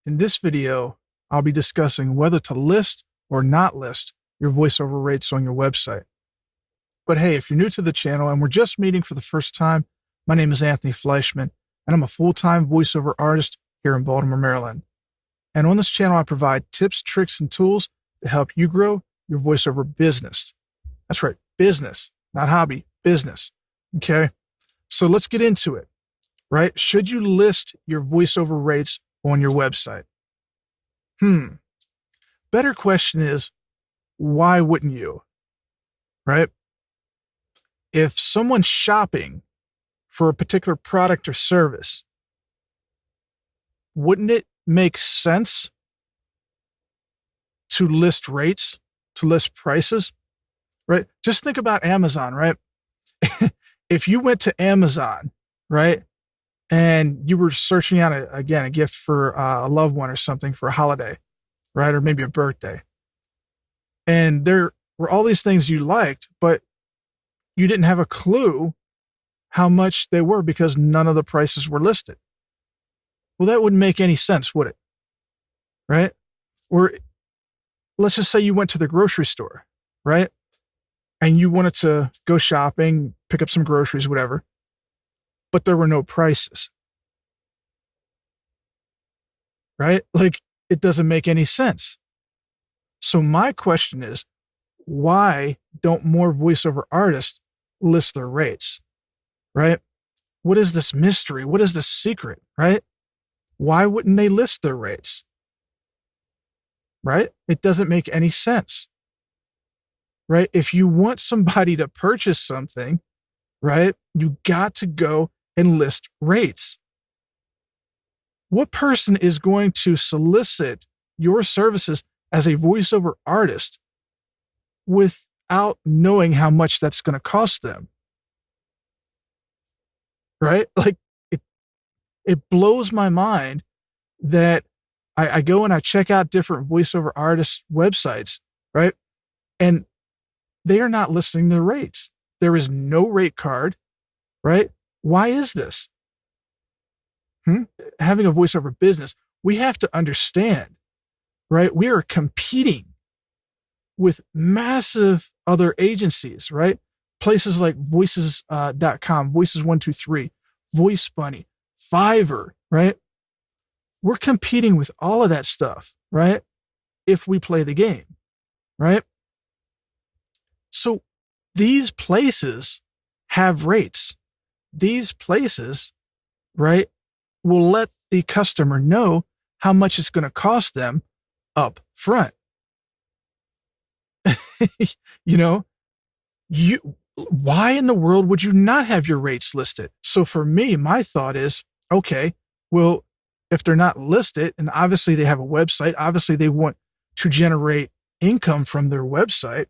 In this video, I'll be discussing whether to list or not list your voiceover rates on your website. But hey, if you're new to the channel and we're just meeting for the first time, my name is Anthony Fleischmann, and I'm a full-time voiceover artist here in Baltimore, Maryland. And on this channel, I provide tips, tricks, and tools to help you grow your voiceover business. That's right, business, not hobby, business. Okay, so let's get into it, right? Should you list your voiceover rates on your website? Better question is, why wouldn't you, right? If someone's shopping for a particular product or service, wouldn't it make sense to list rates, to list prices, right? Just think about Amazon, right? If you went to Amazon, right, and you were searching out, a gift for a loved one or something for a holiday, right, or maybe a birthday, and there were all these things you liked, but you didn't have a clue how much they were because none of the prices were listed. Well, that wouldn't make any sense, would it? Right? Or let's just say you went to the grocery store, right? And you wanted to go shopping, pick up some groceries, whatever, but there were no prices. Right? Like, it doesn't make any sense. So my question is, why don't more voiceover artists list their rates? Right? What is this mystery? What is this secret? Right? Why wouldn't they list their rates? Right? It doesn't make any sense. Right? If you want somebody to purchase something, right, you got to go and list rates. What person is going to solicit your services as a voiceover artist without knowing how much that's going to cost them? Right? Like, it blows my mind that I go and I check out different voiceover artists' websites, right? And they are not listing their rates. There is no rate card, right? Why is this? Having a voiceover business, we have to understand, right? We are competing with massive other agencies, right? Places like voices.com, Voices123, Voice Bunny, Fiverr, right? We're competing with all of that stuff, right? If we play the game, right? So these places have rates. These places, right, will let the customer know how much it's going to cost them up front. Why in the world would you not have your rates listed? So for me, my thought is, okay, well, if they're not listed, and obviously they have a website, obviously they want to generate income from their website,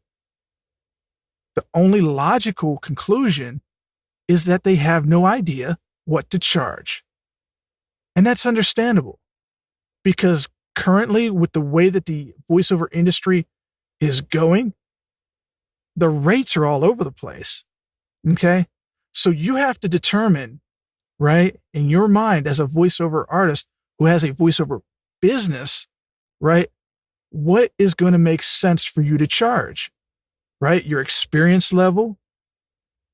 the only logical conclusion is that they have no idea what to charge. And that's understandable, because currently, with the way that the voiceover industry is going, the rates are all over the place. Okay? So you have to determine, right, in your mind as a voiceover artist who has a voiceover business, right, what is going to make sense for you to charge, right? Your experience level,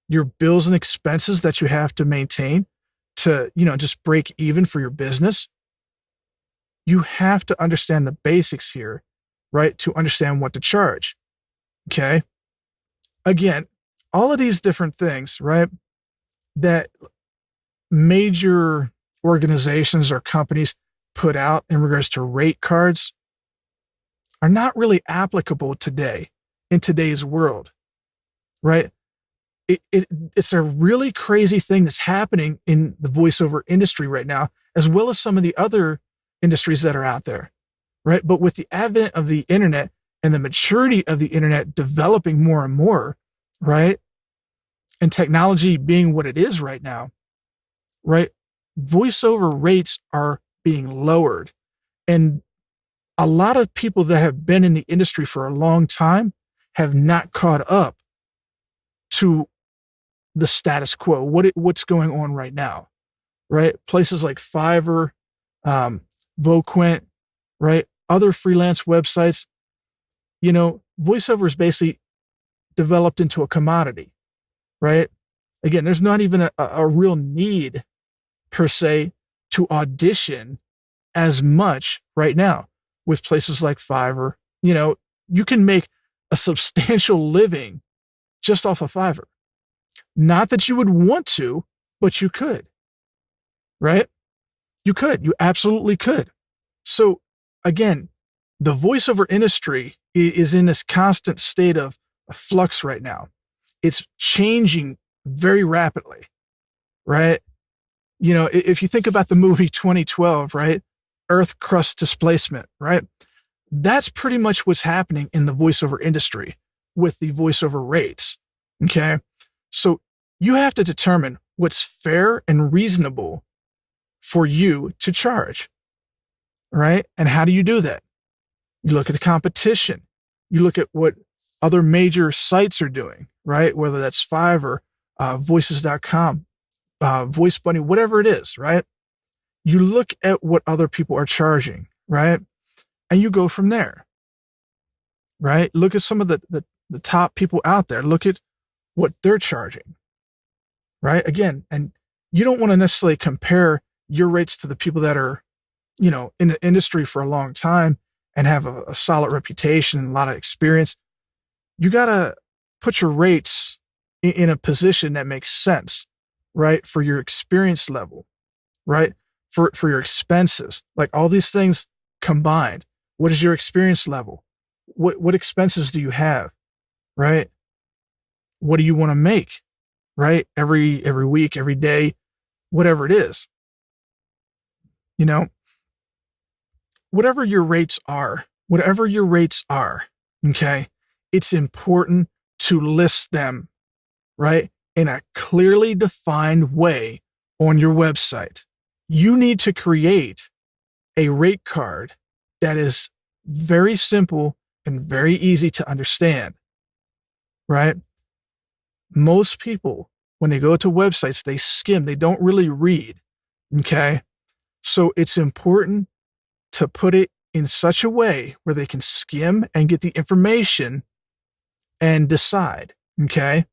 your bills and expenses that you have to maintain to, just break even for your business. You have to understand the basics here, right, to understand what to charge. Okay? Again, all of these different things, right, that major organizations or companies put out in regards to rate cards are not really applicable today in today's world, right? It's a really crazy thing that's happening in the voiceover industry right now, as well as some of the other industries that are out there, right? But with the advent of the internet and the maturity of the internet developing more and more, right, and technology being what it is right now, right, voiceover rates are being lowered. And a lot of people that have been in the industry for a long time have not caught up to the status quo, what's going on right now, right? Places like Fiverr, Voquent, right? Other freelance websites, voiceover is basically developed into a commodity, right? Again, there's not even a real need per se to audition as much right now with places like Fiverr. You can make a substantial living just off of Fiverr. Not that you would want to, but you could, right? You absolutely could. So again, the voiceover industry is in this constant state of flux right now. It's changing very rapidly, right? If you think about the movie 2012, right? Earth crust displacement, right? That's pretty much what's happening in the voiceover industry with the voiceover rates. Okay. So you have to determine what's fair and reasonable for you to charge, right? And how do you do that? You look at the competition. You look at what other major sites are doing, right? Whether that's Fiverr, voices.com, Voice Bunny, whatever it is, right? You look at what other people are charging, right? And you go from there, right? Look at some of the top people out there. Look at what they're charging, right? Again, and you don't want to necessarily compare your rates to the people that are, in the industry for a long time and have a solid reputation and a lot of experience. You got to put your rates in a position that makes sense, right? For your experience level, right? For your expenses, like all these things combined. What is your experience level? What expenses do you have, right? What do you want to make, right? Every week, every day, whatever it is, whatever your rates are, okay, it's important to list them, right? In a clearly defined way on your website. You need to create a rate card that is very simple and very easy to understand, right? Most people, when they go to websites, they skim, they don't really read, okay? So it's important to put it in such a way where they can skim and get the information and decide, okay?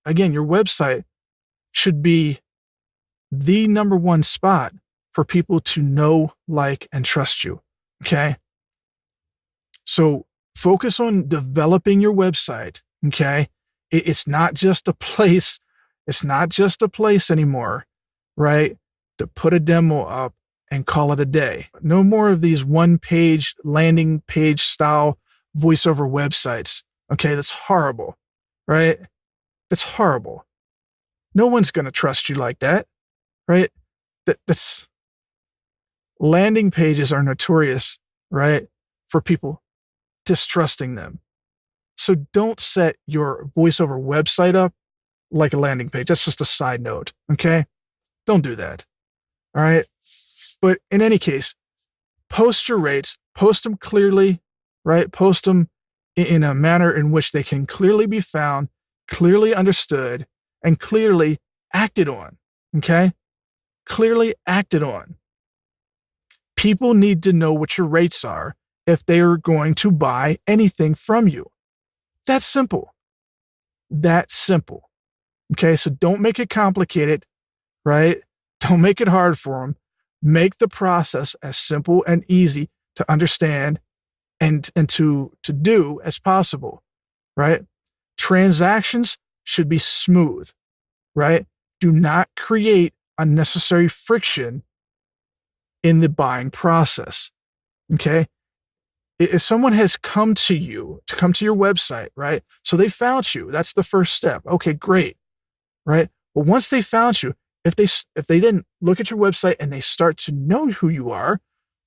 Again, your website should be the number one spot for people to know, like, and trust you, okay? So focus on developing your website, okay? It's not just a place. It's not just a place anymore, right? To put a demo up and call it a day. No more of these one-page landing page style voiceover websites. Okay, that's horrible, right? That's horrible. No one's going to trust you like that, right? That's landing pages are notorious, right? For people distrusting them. So don't set your voiceover website up like a landing page. That's just a side note, okay? Don't do that, all right? But in any case, post your rates, post them clearly, right? Post them in a manner in which they can clearly be found, clearly understood, and clearly acted on, okay? Clearly acted on. People need to know what your rates are if they are going to buy anything from you. That's simple. That's simple. Okay, so don't make it complicated, right? Don't make it hard for them. Make the process as simple and easy to understand and to do as possible, right? Transactions should be smooth, right? Do not create unnecessary friction in the buying process, okay? If someone has come to your website, right? So they found you. That's the first step. Okay, great, right? But once they found you, if they then look at your website and they start to know who you are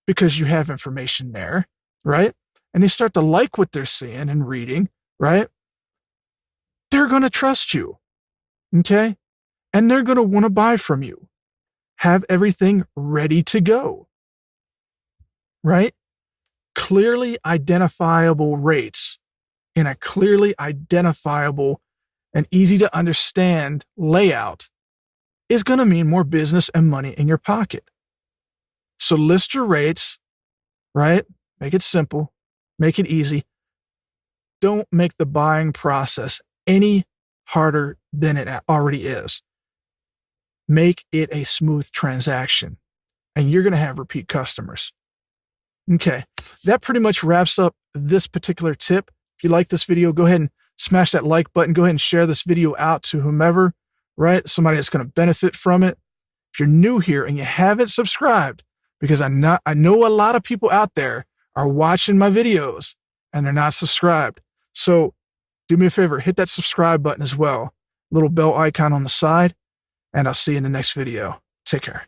because you have information there, right? And they start to like what they're seeing and reading, right? They're going to trust you, okay? And they're going to want to buy from you. Have everything ready to go, right? Clearly identifiable rates in a clearly identifiable and easy to understand layout is going to mean more business and money in your pocket. So list your rates, right? Make it simple. Make it easy. Don't make the buying process any harder than it already is. Make it a smooth transaction, and you're going to have repeat customers. Okay, that pretty much wraps up this particular tip. If you like this video, go ahead and smash that like button. Go ahead and share this video out to whomever, right? Somebody that's going to benefit from it. If you're new here and you haven't subscribed, because I know a lot of people out there are watching my videos and they're not subscribed. So do me a favor, hit that subscribe button as well. Little bell icon on the side, and I'll see you in the next video. Take care.